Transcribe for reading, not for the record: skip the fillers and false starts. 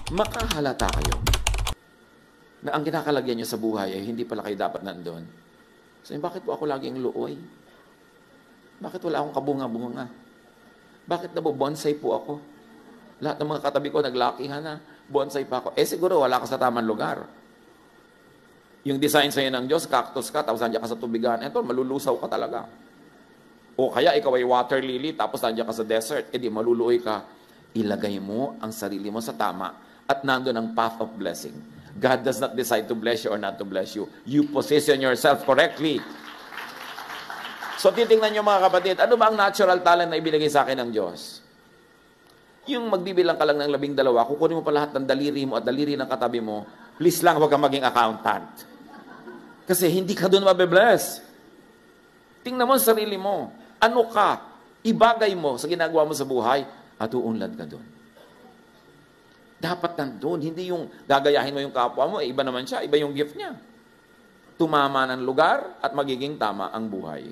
makahalata kayo na ang kinakalagyan nyo sa buhay ay hindi pala kayo dapat nandun. So, bakit po ako laging luoy? Bakit wala akong kabunga-bunga? Bakit nabobonsai po ako? Lahat ng mga katabi ko naglakihan na, bonsai pa ako. Siguro wala ka sa tamang lugar. Yung design sa'yo ng Diyos, cactus ka, tapos nandiyan ka sa tubigan, eto, malulusaw ka talaga. O kaya ikaw ay water lily, tapos nandiyan ka sa desert, di maluluoy ka. Ilagay mo ang sarili mo sa tama at nandun ang path of blessing. God does not decide to bless you or not to bless you. You position yourself correctly. So titingnan nyo mga kapatid, ano ba ang natural talent na ibinigay sa akin ng Diyos? Yung magbibilang ka lang ng 12, kukunin mo pa lahat ng daliri mo at daliri ng katabi mo, please lang huwag kang maging accountant. Kasi hindi ka doon mabe-bless. Tingnan mo sa sarili mo. Ano ka? Ibagay mo sa ginagawa mo sa buhay at uunlad ka doon. Dapat nandun. Hindi yung gagayahin mo yung kapwa mo, iba naman siya, iba yung gift niya. Tumama ng lugar at magiging tama ang buhay.